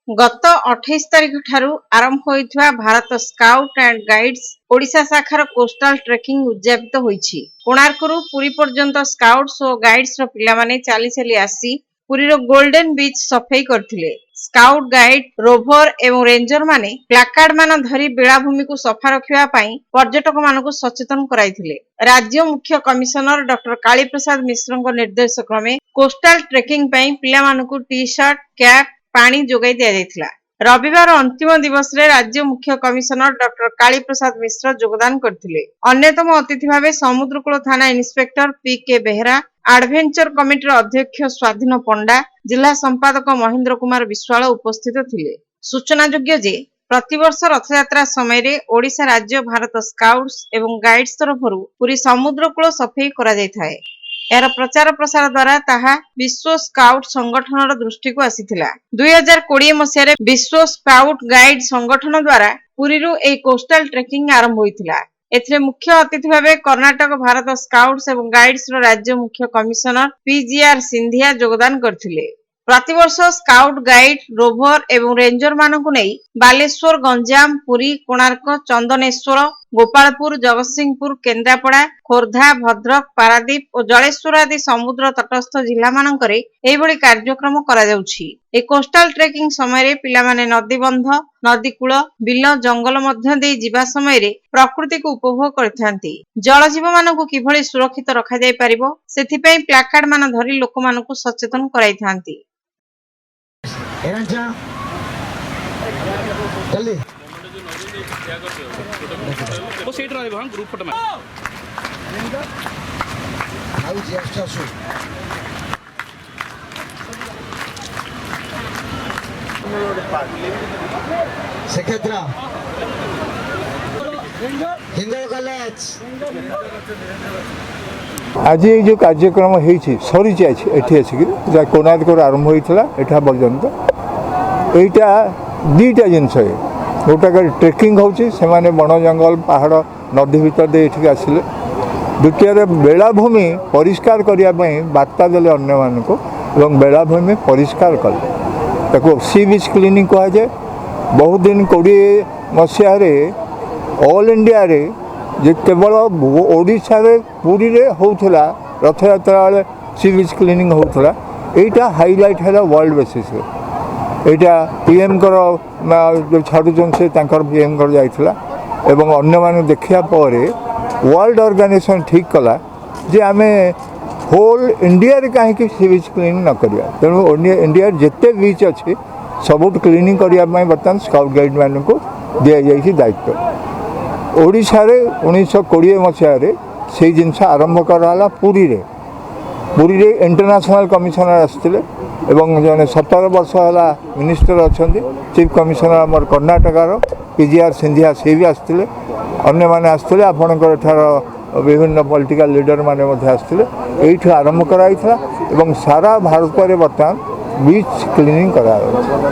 गत 28 तारिख ठारू आरंभ होइथिबा Bharat scout and guides Odisha शाखार कोस्टल ट्रेकिंग उद्यापित होइछि। कोणार्करू पुरी पर्यंत स्काउट्स और गाइड्स रो पिला माने चाली चाली आसी पुरी रो गोल्डन बीच सफाई करथिले। स्काउट गाइड रोभर एवं रेंजर माने प्लाकार्ड मान धरी बेलाभूमि को सफा रखिबा पई पर्यटक मानकु सचेतन कराइथिले। राज्य मुख्य कमिशनर डॉक्टर काली प्रसाद मिश्रଙ୍କ निर्देश क्रमे कोस्टल ट्रेकिंग पई पिला मानकु टी शर्ट कैप पानी जोगाई दिया जायतिला। रविवार अंतिम दिवस रे राज्य मुख्य कमिशनर डॉक्टर काली प्रसाद मिश्र योगदान करथिले। अन्यतम अतिथि भावे समुद्रकूल थाना इंस्पेक्टर पी के बेहरा, एडवेंचर कमिटीर अध्यक्ष स्वाधीन पंडा, जिला संपादक महेंद्र कुमार विश्वाल उपस्थित थिले। सूचनायोग्य जे प्रतिवर्ष रथयात्रा समय रे ओडिशा राज्य भारत स्काउट्स एवं गाइड्स तरफरु पूरी समुद्रकूल सफाई करा जायथाय। यार प्रचार प्रसार द्वारा ताहा विश्व स्काउट संगठन दृष्टि को आसीथिला। 2020 मसीह विश्व स्काउट गाइड संगठन द्वारा पुरीरू ए कोस्टल ट्रेकिंग आरंभ होइथिला। एथिरे मुख्य अतिथि भावे कर्नाटक भारत स्काउट्स एवं गाइड्स रो राज्य मुख्य कमिशनर पीजीआर सिंधिया योगदान करथिले। प्रतिवर्ष स्काउट गाइड रोभर एवं रेंजर मानकु नै बालेश्वर, गंजाम, पुरी, कोणार्क, चंदनेश्वर, गोपालपुर, जगतसिंहपुर, केन्द्रापड़ा, खोर्धा, भद्रक, पारादीप और जलेश्वर आदि समुद्र तटस्थ जिला मानकरे एही भली कार्यक्रम करा जाउछि। ए कोस्टल ट्रेकिंग समय रे पिला माने नदी बंध, नदी कूल, बिल, जंगल मध्य देई जिबा समय रे प्रकृति को उपभोग करथांती। जल जीव मानकु किभली सुरक्षित रखा जाय परिबो सेथि पई प्लाकार्ड मान धरि लोक मानकु सचेतन कराइथांती। वो सेट रहा है ग्रुप फोटो में सेकेंद्रा हिंदू कॉलेज आज ये जो कार्यक्रम होती सरी जाए कोणार्क आरंभ होता एठा पर्यंत यहाँ दीटा जिनस गोटा ट्रेकिंग होची बण जंगल पहाड़ नदी भीतर दे आसिले। द्वितीय बेलाभूमि परिष्कार करने बार्ता देले अन्य मानक एवं बेलाभूमि परिष्कार कले सी बीच क्लीनिंग कह जाए। बहुत दिन 20 मसीह ऑल इंडिया रे जे केवल ओडिशा रे पुरी रे होउथला रथयात्रा वाले सी बीच क्लीनिंग होउथला एटा हाईलाइट है वर्ल्ड बेसिस एटा पीएम कर जो छाड़ुन से पीएम कर जाइथिला एवं अन्य माने देखिया पर वर्ल्ड ऑर्गेनाइजेशन ठीक कला जे आमे होल इंडिया रे कहीं सी बीच क्लीनिंग न करिया। तेणु इंडिया जिते बीच अच्छे सब क्लीनिंग करने बर्तमान स्काउट गाइड मान को दि जाइए दायित्व। ओडिशा रे 1920 मसीह से जिनस आरंभ कराला पुरी रे इंटरनेशनल कमिशनर आसते एवं जने 17 वर्ष है मिनिस्टर अच्छा चीफ कमिशनर आम कर्णाटकार पीजीआर सिंधिया से भी आसते अन्य माने आसते आपणकर विभिन्न पॉलिटिकल लीडर माने आसते ये आरंभ कराई सारा भारत में बर्तमान बीच क्लीनिंग करा।